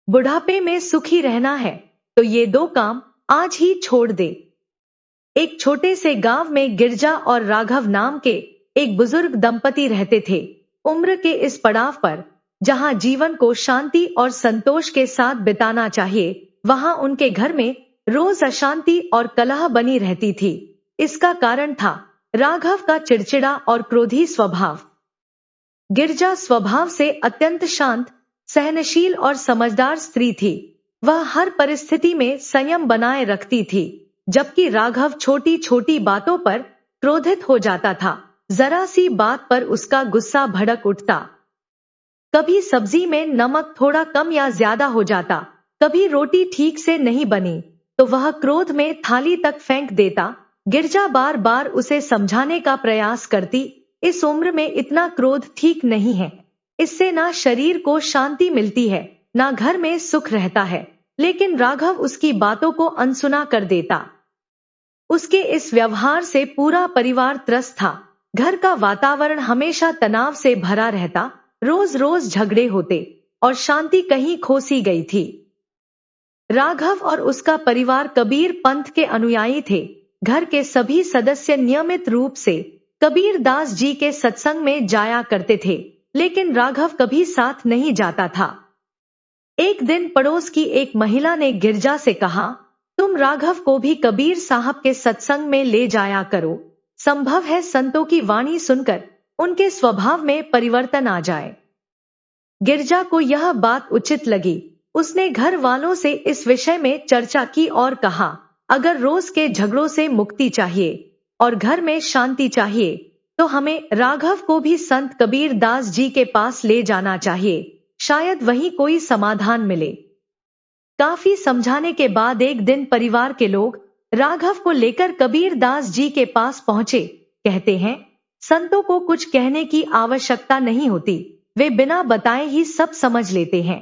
बुढ़ापे में सुखी रहना है तो ये दो काम आज ही छोड़ दे। एक छोटे से गांव में गिरजा और राघव नाम के एक बुजुर्ग दंपति रहते थे। उम्र के इस पड़ाव पर जहां जीवन को शांति और संतोष के साथ बिताना चाहिए, वहां उनके घर में रोज अशांति और कलह बनी रहती थी। इसका कारण था राघव का चिड़चिड़ा और क्रोधी स्वभाव। गिरजा स्वभाव से अत्यंत शांत, सहनशील और समझदार स्त्री थी। वह हर परिस्थिति में संयम बनाए रखती थी, जबकि राघव छोटी छोटी बातों पर क्रोधित हो जाता था। जरा सी बात पर उसका गुस्सा भड़क उठता। कभी सब्जी में नमक थोड़ा कम या ज्यादा हो जाता, कभी रोटी ठीक से नहीं बनी तो वह क्रोध में थाली तक फेंक देता। गिरजा बार बार उसे समझाने का प्रयास करती, इस उम्र में इतना क्रोध ठीक नहीं है। इससे ना शरीर को शांति मिलती है, ना घर में सुख रहता है। लेकिन राघव उसकी बातों को अनसुना कर देता। उसके इस व्यवहार से पूरा परिवार त्रस्त था। घर का वातावरण हमेशा तनाव से भरा रहता, रोज रोज झगड़े होते और शांति कहीं खोसी गई थी। राघव और उसका परिवार कबीर पंथ के अनुयायी थे। घर के सभी सदस्य नियमित रूप से कबीर दास जी के सत्संग में जाया करते थे, लेकिन राघव कभी साथ नहीं जाता था। एक दिन पड़ोस की एक महिला ने गिरजा से कहा, तुम राघव को भी कबीर साहब के सत्संग में ले जाया करो। संभव है संतों की वाणी सुनकर उनके स्वभाव में परिवर्तन आ जाए। गिरजा को यह बात उचित लगी। उसने घर वालों से इस विषय में चर्चा की और कहा, अगर रोज के झगड़ों से मुक्ति चाहिए और घर में शांति चाहिए तो हमें राघव को भी संत कबीर दास जी के पास ले जाना चाहिए। शायद वहीं कोई समाधान मिले। काफी समझाने के बाद एक दिन परिवार के लोग राघव को लेकर कबीर दास जी के पास पहुंचे। कहते हैं, संतों को कुछ कहने की आवश्यकता नहीं होती, वे बिना बताए ही सब समझ लेते हैं।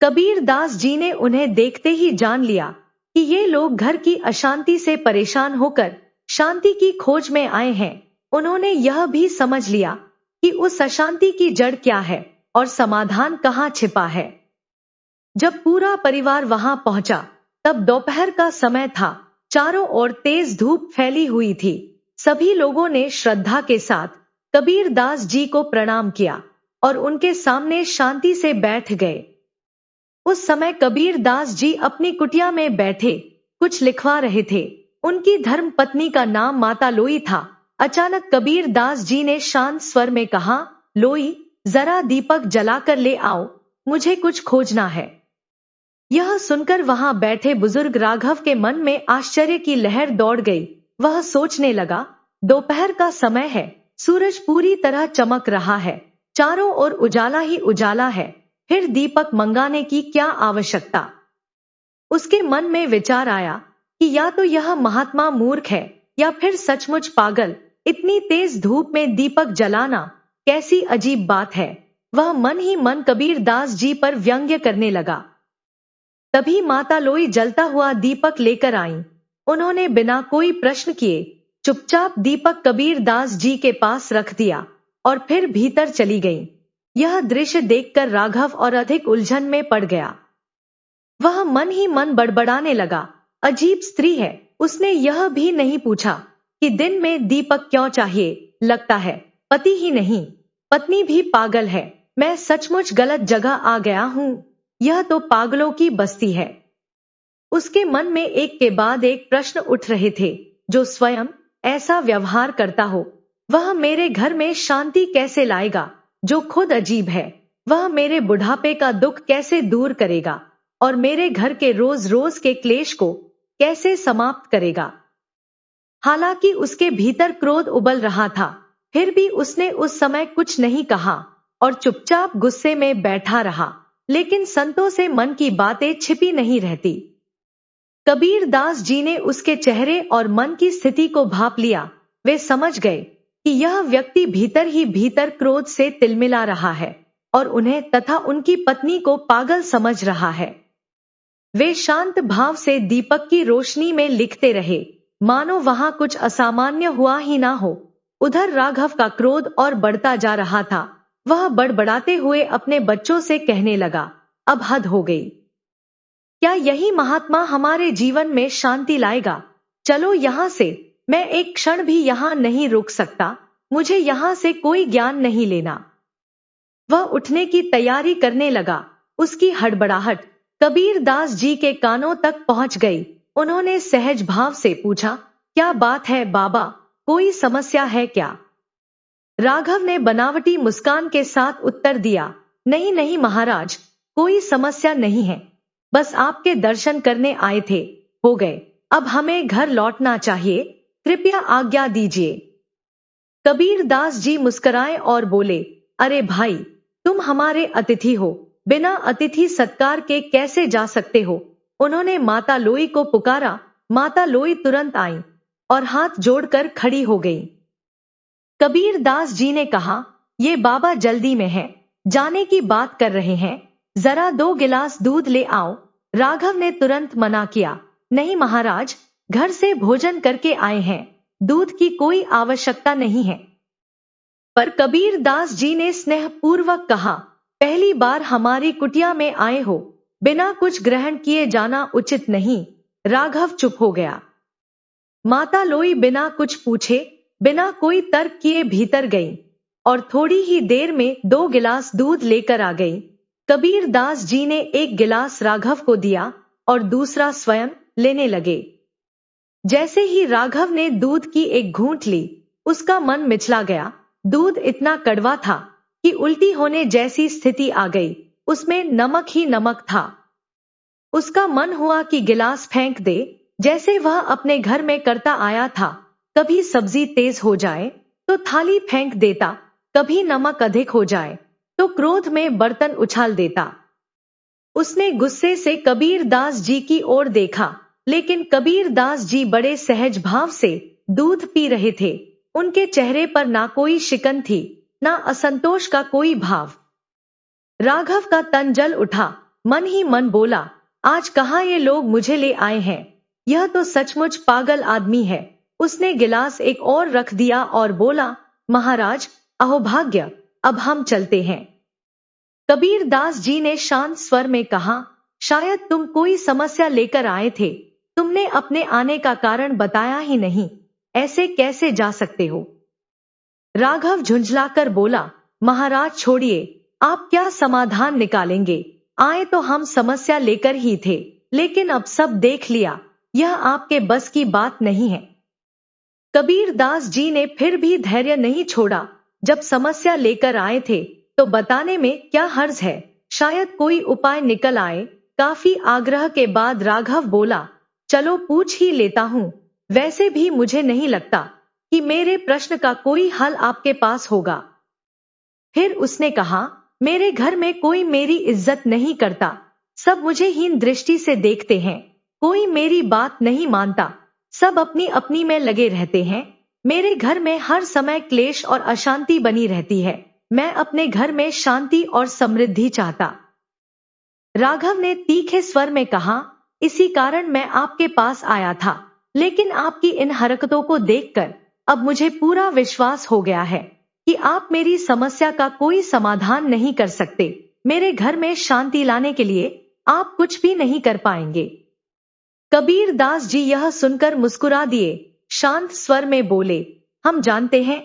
कबीर दास जी ने उन्हें देखते ही जान लिया कि ये लोग घर की अशांति से परेशान होकर शांति की खोज में आए हैं। उन्होंने यह भी समझ लिया कि उस अशांति की जड़ क्या है और समाधान कहाँ छिपा है। जब पूरा परिवार वहां पहुंचा तब दोपहर का समय था। चारों ओर तेज धूप फैली हुई थी। सभी लोगों ने श्रद्धा के साथ कबीर दास जी को प्रणाम किया और उनके सामने शांति से बैठ गए। उस समय कबीर दास जी अपनी कुटिया में बैठे कुछ लिखवा रहे थे। उनकी धर्म पत्नी का नाम माता लोई था। अचानक कबीर दास जी ने शांत स्वर में कहा, लोई, जरा दीपक जलाकर ले आओ, मुझे कुछ खोजना है। यह सुनकर वहां बैठे बुजुर्ग राघव के मन में आश्चर्य की लहर दौड़ गई। वह सोचने लगा, दोपहर का समय है, सूरज पूरी तरह चमक रहा है, चारों ओर उजाला ही उजाला है, फिर दीपक मंगाने की क्या आवश्यकता। उसके मन में विचार आया कि या तो यह महात्मा मूर्ख है या फिर सचमुच पागल। इतनी तेज धूप में दीपक जलाना कैसी अजीब बात है। वह मन ही मन कबीर दास जी पर व्यंग्य करने लगा। तभी माता लोई जलता हुआ दीपक लेकर आईं। उन्होंने बिना कोई प्रश्न किए चुपचाप दीपक कबीर दास जी के पास रख दिया और फिर भीतर चली गईं। यह दृश्य देखकर राघव और अधिक उलझन में पड़ गया। वह मन ही मन बड़बड़ाने लगा, अजीब स्त्री है। उसने यह भी नहीं पूछा कि दिन में दीपक क्यों चाहिए। लगता है पति ही नहीं, पत्नी भी पागल है। मैं सचमुच गलत जगह आ गया हूँ। यह तो पागलों की बस्ती है। उसके मन में एक के बाद एक प्रश्न उठ रहे थे। जो स्वयं ऐसा व्यवहार करता हो, वह मेरे घर में शांति कैसे लाएगा। जो खुद अजीब है, वह मेरे बुढ़ापे का दुख कैसे दूर करेगा और मेरे घर के रोज रोज के क्लेश को कैसे समाप्त करेगा। हालांकि उसके भीतर क्रोध उबल रहा था, फिर भी उसने उस समय कुछ नहीं कहा और चुपचाप गुस्से में बैठा रहा। लेकिन संतों से मन की बातें छिपी नहीं रहती। कबीर दास जी ने उसके चेहरे और मन की स्थिति को भांप लिया। वे समझ गए कि यह व्यक्ति भीतर ही भीतर क्रोध से तिलमिला रहा है और उन्हें तथा उनकी पत्नी को पागल समझ रहा है। वे शांत भाव से दीपक की रोशनी में लिखते रहे, मानो वहां कुछ असामान्य हुआ ही ना हो। उधर राघव का क्रोध और बढ़ता जा रहा था। वह बड़बड़ाते हुए अपने बच्चों से कहने लगा, अब हद हो गई। क्या यही महात्मा हमारे जीवन में शांति लाएगा? चलो यहाँ से, मैं एक क्षण भी यहाँ नहीं रुक सकता, मुझे यहाँ से कोई ज्ञान नहीं लेना। वह उठने की तैयारी करने लगा। उसकी हड़बड़ाहट कबीर दास जी के कानों तक पहुंच गई। उन्होंने सहज भाव से पूछा, क्या बात है बाबा, कोई समस्या है क्या? राघव ने बनावटी मुस्कान के साथ उत्तर दिया, नहीं नहीं महाराज, कोई समस्या नहीं है, बस आपके दर्शन करने आए थे, हो गए, अब हमें घर लौटना चाहिए, कृपया आज्ञा दीजिए। कबीर दास जी मुस्कुराए और बोले, अरे भाई, तुम हमारे अतिथि हो, बिना अतिथि सत्कार के कैसे जा सकते हो? उन्होंने माता लोई को पुकारा। माता लोई तुरंत आई और हाथ जोड़कर खड़ी हो गई। कबीर दास जी ने कहा, ये बाबा जल्दी में है, जाने की बात कर रहे हैं, जरा 2 गिलास दूध ले आओ। राघव ने तुरंत मना किया, नहीं महाराज, घर से भोजन करके आए हैं, दूध की कोई आवश्यकता नहीं है। पर कबीर दास जी ने स्नेह पूर्वक कहा, पहली बार हमारी कुटिया में आए हो, बिना कुछ ग्रहण किए जाना उचित नहीं। राघव चुप हो गया। माता लोई बिना कुछ पूछे, बिना कोई तर्क किए भीतर गई और थोड़ी ही देर में 2 गिलास दूध लेकर आ गई। कबीर दास जी ने 1 गिलास राघव को दिया और दूसरा स्वयं लेने लगे। जैसे ही राघव ने दूध की एक घूंट ली, उसका मन मिचला गया। दूध इतना कड़वा था कि उल्टी होने जैसी स्थिति आ गई, उसमें नमक ही नमक था। उसका मन हुआ कि गिलास फेंक दे, जैसे वह अपने घर में करता आया था। कभी सब्जी तेज हो जाए तो थाली फेंक देता, कभी नमक अधिक हो जाए तो क्रोध में बर्तन उछाल देता। उसने गुस्से से कबीर दास जी की ओर देखा, लेकिन कबीर दास जी बड़े सहज भाव से दूध पी रहे थे। उनके चेहरे पर ना कोई शिकन थी, ना असंतोष का कोई भाव। राघव का तन जल उठा, मन ही मन बोला, आज कहाँ ये लोग मुझे ले आए हैं, यह तो सचमुच पागल आदमी है। उसने गिलास एक और रख दिया और बोला, महाराज, अहोभाग्य, अब हम चलते हैं। कबीर दास जी ने शांत स्वर में कहा, शायद तुम कोई समस्या लेकर आए थे, तुमने अपने आने का कारण बताया ही नहीं, ऐसे कैसे जा सकते हो? राघव झुंझलाकर बोला, महाराज छोड़िए, आप क्या समाधान निकालेंगे, आए तो हम समस्या लेकर ही थे, लेकिन अब सब देख लिया, यह आपके बस की बात नहीं है। कबीर दास जी ने फिर भी धैर्य नहीं छोड़ा, जब समस्या लेकर आए थे तो बताने में क्या हर्ज है, शायद कोई उपाय निकल आए। काफी आग्रह के बाद राघव बोला, चलो पूछ ही लेता हूँ, वैसे भी मुझे नहीं लगता कि मेरे प्रश्न का कोई हल आपके पास होगा। फिर उसने कहा, मेरे घर में कोई मेरी इज्जत नहीं करता, सब मुझे हीन दृष्टि से देखते हैं, कोई मेरी बात नहीं मानता, सब अपनी अपनी में लगे रहते हैं। मेरे घर में हर समय क्लेश और अशांति बनी रहती है, मैं अपने घर में शांति और समृद्धि चाहता। राघव ने तीखे स्वर में कहा, इसी कारण मैं आपके पास आया था, लेकिन आपकी इन हरकतों को देखकर अब मुझे पूरा विश्वास हो गया है कि आप मेरी समस्या का कोई समाधान नहीं कर सकते। मेरे घर में शांति लाने के लिए आप कुछ भी नहीं कर पाएंगे। कबीर दास जी यह सुनकर मुस्कुरा दिए, शांत स्वर में बोले, हम जानते हैं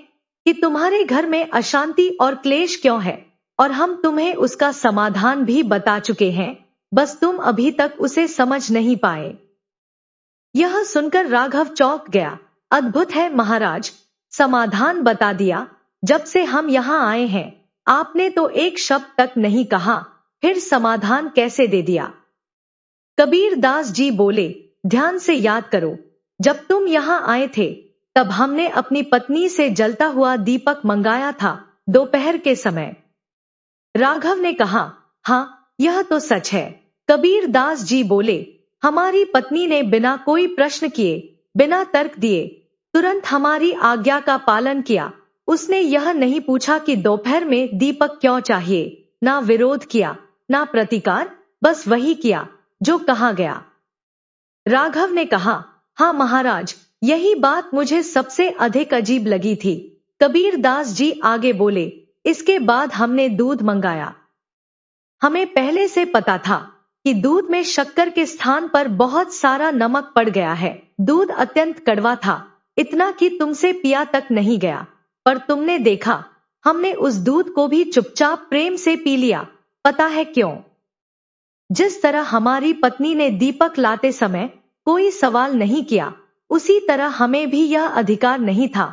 कि तुम्हारे घर में अशांति और क्लेश क्यों है, और हम तुम्हें उसका समाधान भी बता चुके हैं, बस तुम अभी तक उसे समझ नहीं पाए। यह सुनकर राघव चौंक गया, अद्भुत है महाराज, समाधान बता दिया, जब से हम यहाँ आए हैं आपने तो एक शब्द तक नहीं कहा, फिर समाधान कैसे दे दिया? कबीर दास जी बोले, ध्यान से याद करो, जब तुम यहाँ आए थे तब हमने अपनी पत्नी से जलता हुआ दीपक मंगाया था, दोपहर के समय। राघव ने कहा, हाँ यह तो सच है। कबीर दास जी बोले, हमारी पत्नी ने बिना कोई प्रश्न किए, बिना तर्क दिए तुरंत हमारी आज्ञा का पालन किया। उसने यह नहीं पूछा कि दोपहर में दीपक क्यों चाहिए, ना विरोध किया ना प्रतिकार, बस वही किया जो कहा गया। राघव ने कहा, हाँ महाराज, यही बात मुझे सबसे अधिक अजीब लगी थी। कबीर दास जी आगे बोले, इसके बाद हमने दूध मंगाया, हमें पहले से पता था कि दूध में शक्कर के स्थान पर बहुत सारा नमक पड़ गया है। दूध अत्यंत कड़वा था, इतना कि तुमसे पिया तक नहीं गया, पर तुमने देखा हमने उस दूध को भी चुपचाप प्रेम से पी लिया। पता है क्यों? जिस तरह हमारी पत्नी ने दीपक लाते समय कोई सवाल नहीं किया, उसी तरह हमें भी यह अधिकार नहीं था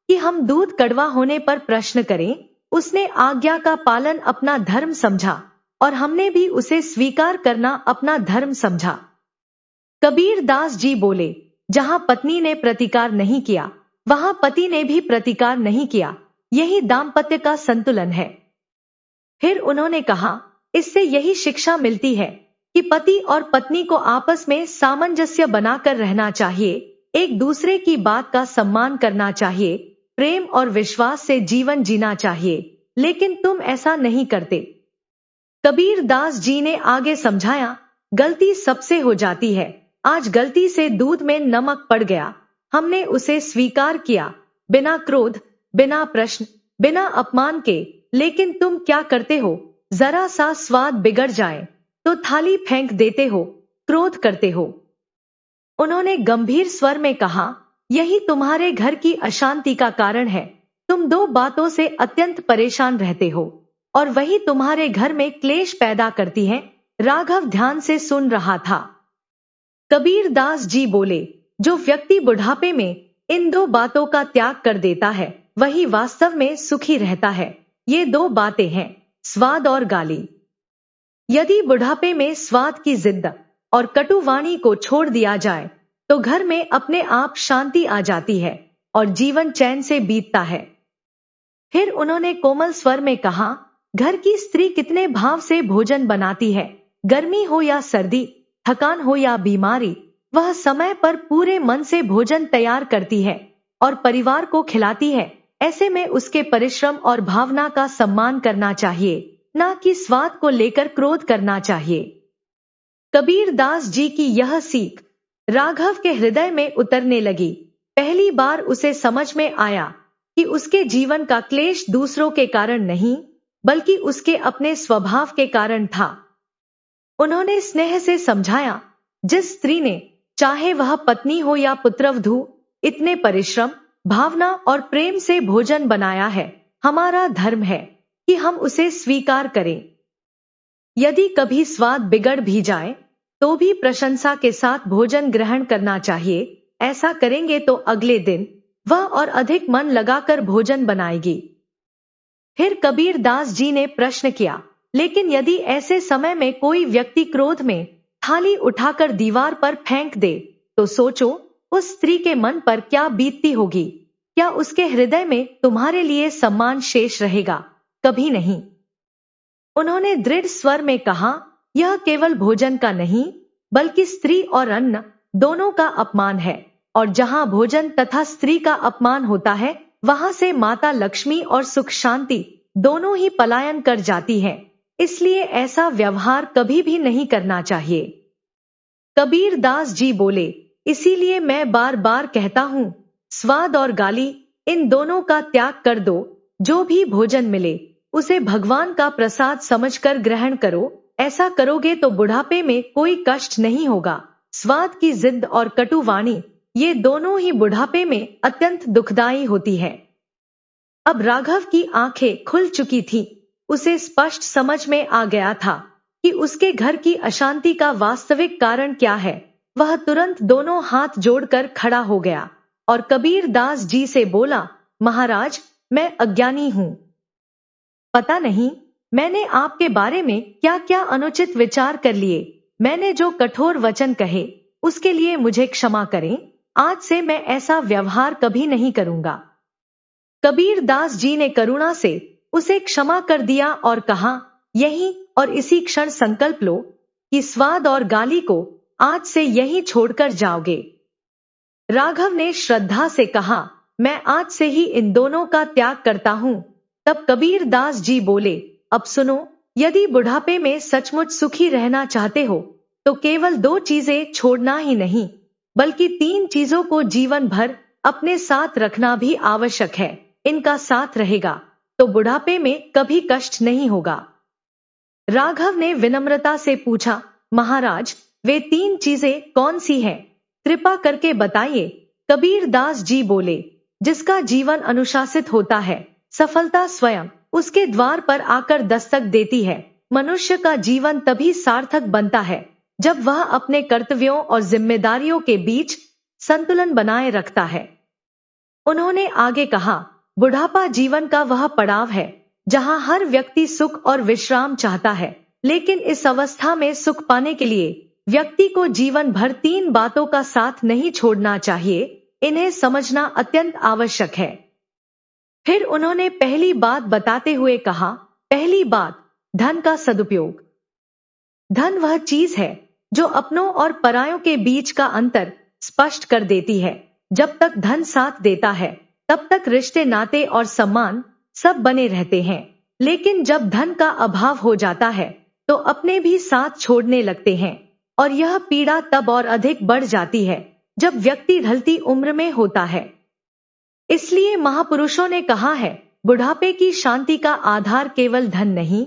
कि हम दूध कड़वा होने पर प्रश्न करें। उसने आज्ञा का पालन अपना धर्म समझा और हमने भी उसे स्वीकार करना अपना धर्म समझा। कबीर दास जी बोले, जहां पत्नी ने प्रतिकार नहीं किया, वहां पति ने भी प्रतिकार नहीं किया। यही दाम्पत्य का संतुलन है। फिर उन्होंने कहा, इससे यही शिक्षा मिलती है कि पति और पत्नी को आपस में सामंजस्य बनाकर रहना चाहिए, एक दूसरे की बात का सम्मान करना चाहिए, प्रेम और विश्वास से जीवन जीना चाहिए। लेकिन तुम ऐसा नहीं करते। कबीर दास जी ने आगे समझाया, गलती सबसे हो जाती है। आज गलती से दूध में नमक पड़ गया, हमने उसे स्वीकार किया, बिना क्रोध, बिना प्रश्न, बिना अपमान के। लेकिन तुम क्या करते हो? जरा सा स्वाद बिगड़ जाए तो थाली फेंक देते हो, क्रोध करते हो। उन्होंने गंभीर स्वर में कहा, यही तुम्हारे घर की अशांति का कारण है। तुम दो बातों से अत्यंत परेशान रहते हो और वही तुम्हारे घर में क्लेश पैदा करती है। राघव ध्यान से सुन रहा था। कबीर दास जी बोले, जो व्यक्ति बुढ़ापे में इन दो बातों का त्याग कर देता है, वही वास्तव में सुखी रहता है। ये दो बातें हैं, स्वाद और गाली। यदि बुढ़ापे में स्वाद की जिद और कटुवाणी को छोड़ दिया जाए तो घर में अपने आप शांति आ जाती है और जीवन चैन से बीतता है। फिर उन्होंने कोमल स्वर में कहा, घर की स्त्री कितने भाव से भोजन बनाती है। गर्मी हो या सर्दी, थकान हो या बीमारी, वह समय पर पूरे मन से भोजन तैयार करती है और परिवार को खिलाती है। ऐसे में उसके परिश्रम और भावना का सम्मान करना चाहिए, ना कि स्वाद को लेकर क्रोध करना चाहिए। कबीर दास जी की यह सीख राघव के हृदय में उतरने लगी। पहली बार उसे समझ में आया कि उसके जीवन का क्लेश दूसरों के कारण नहीं, बल्कि उसके अपने स्वभाव के कारण था। उन्होंने स्नेह से समझाया, जिस स्त्री ने, चाहे वह पत्नी हो या पुत्रवधू, इतने परिश्रम, भावना और प्रेम से भोजन बनाया है, हमारा धर्म है कि हम उसे स्वीकार करें। यदि कभी स्वाद बिगड़ भी जाए तो भी प्रशंसा के साथ भोजन ग्रहण करना चाहिए। ऐसा करेंगे तो अगले दिन वह और अधिक मन लगाकर भोजन बनाएगी। फिर कबीर दास जी ने प्रश्न किया, लेकिन यदि ऐसे समय में कोई व्यक्ति क्रोध में थाली उठाकर दीवार पर फेंक दे, तो सोचो उस स्त्री के मन पर क्या बीतती होगी। क्या उसके हृदय में तुम्हारे लिए सम्मान शेष रहेगा? कभी नहीं। उन्होंने दृढ़ स्वर में कहा, यह केवल भोजन का नहीं, बल्कि स्त्री और अन्न दोनों का अपमान है। और जहां भोजन तथा स्त्री का अपमान होता है, वहां से माता लक्ष्मी और सुख शांति दोनों ही पलायन कर जाती हैं। इसलिए ऐसा व्यवहार कभी भी नहीं करना चाहिए। कबीर दास जी बोले, इसीलिए मैं बार बार कहता हूं, स्वाद और गाली, इन दोनों का त्याग कर दो। जो भी भोजन मिले उसे भगवान का प्रसाद समझकर ग्रहण करो। ऐसा करोगे तो बुढ़ापे में कोई कष्ट नहीं होगा। स्वाद की जिद और कटुवाणी, ये दोनों ही बुढ़ापे में अत्यंत दुखदायी होती है। अब राघव की आंखें खुल चुकी थी। उसे स्पष्ट समझ में आ गया था कि उसके घर की अशांति का वास्तविक कारण क्या है। वह तुरंत दोनों हाथ जोड़कर खड़ा हो गया और कबीर दास जी से बोला, महाराज, मैं अज्ञानी हूं। पता नहीं मैंने आपके बारे में क्या क्या अनुचित विचार कर लिए। मैंने जो कठोर वचन कहे उसके लिए मुझे क्षमा करें। आज से मैं ऐसा व्यवहार कभी नहीं करूंगा। कबीर दास जी ने करुणा से उसे क्षमा कर दिया और कहा, यही और इसी क्षण संकल्प लो कि स्वाद और गाली को आज से यही छोड़कर जाओगे। राघव ने श्रद्धा से कहा, मैं आज से ही इन दोनों का त्याग करता हूं। तब कबीर दास जी बोले, अब सुनो, यदि बुढ़ापे में सचमुच सुखी रहना चाहते हो तो केवल दो चीजें छोड़ना ही नहीं, बल्कि तीन चीजों को जीवन भर अपने साथ रखना भी आवश्यक है। इनका साथ रहेगा तो बुढ़ापे में कभी कष्ट नहीं होगा। राघव ने विनम्रता से पूछा, महाराज, वे 3 चीजें कौन सी हैं? कृपा करके बताइए। कबीर दास जी बोले, जिसका जीवन अनुशासित होता है, सफलता स्वयं उसके द्वार पर आकर दस्तक देती है। मनुष्य का जीवन तभी सार्थक बनता है जब वह अपने कर्तव्यों और जिम्मेदारियों के बीच संतुलन बनाए रखता है। उन्होंने आगे कहा, बुढ़ापा जीवन का वह पड़ाव है जहां हर व्यक्ति सुख और विश्राम चाहता है, लेकिन इस अवस्था में सुख पाने के लिए व्यक्ति को जीवन भर 3 बातों का साथ नहीं छोड़ना चाहिए। इन्हें समझना अत्यंत आवश्यक है। फिर उन्होंने पहली बात बताते हुए कहा, पहली बात, धन का सदुपयोग। धन वह चीज है जो अपनों और परायों के बीच का अंतर स्पष्ट कर देती है। जब तक धन साथ देता है, तब तक रिश्ते, नाते और सम्मान सब बने रहते हैं। लेकिन जब धन का अभाव हो जाता है, तो अपने भी साथ छोड़ने लगते हैं। और यह पीड़ा तब और अधिक बढ़ जाती है जब व्यक्ति ढलती उम्र में होता है। इसलिए महापुरुषों ने कहा है, बुढ़ापे की शांति का आधार केवल धन नहीं,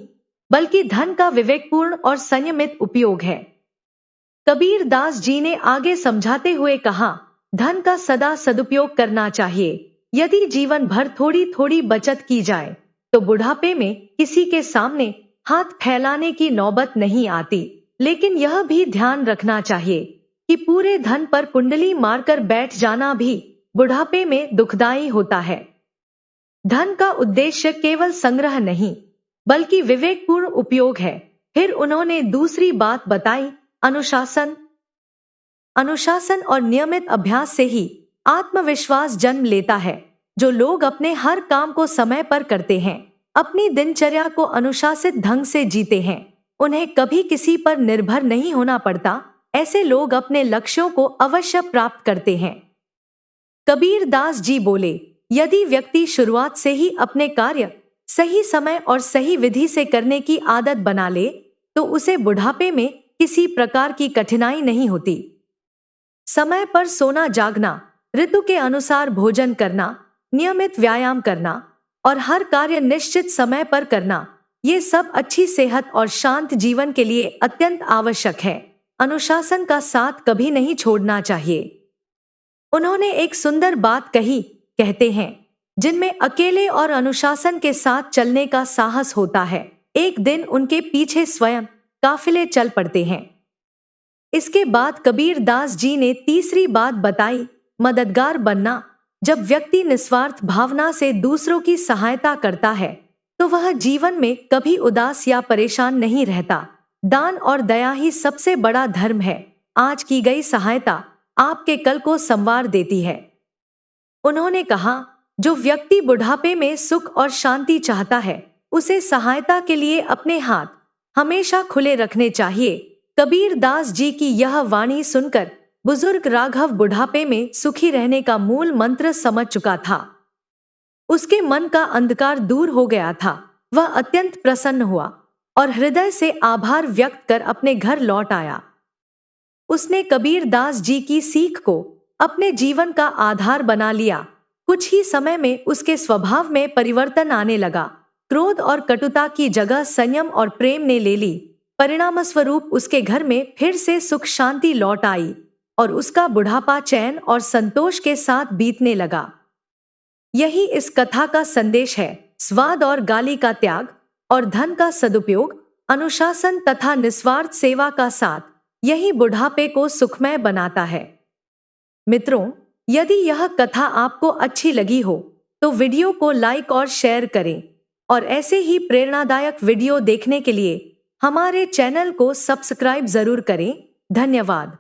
बल्कि धन का विवेकपूर्ण और संयमित उपयोग है। कबीर दास जी ने आगे समझाते हुए कहा, धन का सदा सदुपयोग करना चाहिए। यदि जीवन भर थोड़ी थोड़ी बचत की जाए, तो बुढ़ापे में किसी के सामने हाथ फैलाने की नौबत नहीं आती। लेकिन यह भी ध्यान रखना चाहिए कि पूरे धन पर कुंडली मारकर बैठ जाना भी बुढ़ापे में दुखदायी होता है। धन का उद्देश्य केवल संग्रह नहीं, बल्कि विवेकपूर्ण उपयोग है। फिर उन्होंने दूसरी बात बताई, अनुशासन। अनुशासन और नियमित अभ्यास से ही आत्मविश्वास जन्म लेता है। जो लोग अपने हर काम को समय पर करते हैं, अपनी दिनचर्या को अनुशासित ढंग से जीते हैं, उन्हें कभी किसी पर निर्भर नहीं होना पड़ता। ऐसे लोग अपने लक्ष्यों को अवश्य प्राप्त करते हैं। कबीर दास जी बोले, यदि व्यक्ति शुरुआत से ही अपने कार्य सही समय और सही विधि से करने की आदत बना ले, तो उसे बुढ़ापे में किसी प्रकार की कठिनाई नहीं होती। समय पर सोना जागना, ऋतु के अनुसार भोजन करना, नियमित व्यायाम करना और हर कार्य निश्चित समय पर करना, ये सब अच्छी सेहत और शांत जीवन के लिए अत्यंत आवश्यक है। अनुशासन का साथ कभी नहीं छोड़ना चाहिए। उन्होंने एक सुंदर बात कही, कहते हैं, जिनमें अकेले और अनुशासन के साथ चलने का साहस होता है, एक दिन उनके पीछे स्वयं काफिले चल पड़ते हैं। इसके बाद कबीर दास जी ने तीसरी बात बताई, मददगार बनना। जब व्यक्ति निस्वार्थ भावना से दूसरों की सहायता करता है, तो वह जीवन में कभी उदास या परेशान नहीं रहता। दान और दया ही सबसे बड़ा धर्म है। आज की गई सहायता आपके कल को संवार देती है। उन्होंने कहा, जो व्यक्ति बुढ़ापे में सुख और शांति चाहता है, उसे सहायता के लिए अपने हाथ हमेशा खुले रखने चाहिए। कबीर दास जी की यह वाणी सुनकर बुजुर्ग राघव बुढ़ापे में सुखी रहने का मूल मंत्र समझ चुका था। उसके मन का अंधकार दूर हो गया था। वह अत्यंत प्रसन्न हुआ और हृदय से आभार व्यक्त कर अपने घर लौट आया। उसने कबीर दास जी की सीख को अपने जीवन का आधार बना लिया। कुछ ही समय में उसके स्वभाव में परिवर्तन आने लगा। क्रोध और कटुता की जगह संयम और प्रेम ने ले ली। परिणामस्वरूप उसके घर में फिर से सुख शांति लौट आई और उसका बुढ़ापा चैन और संतोष के साथ बीतने लगा। यही इस कथा का संदेश है। स्वाद और गाली का त्याग और धन का सदुपयोग, अनुशासन तथा निस्वार्थ सेवा का साथ, यही बुढ़ापे को सुखमय बनाता है। मित्रों, यदि यह कथा आपको अच्छी लगी हो तो वीडियो को लाइक और शेयर करें और ऐसे ही प्रेरणादायक वीडियो देखने के लिए हमारे चैनल को सब्सक्राइब जरूर करें। धन्यवाद।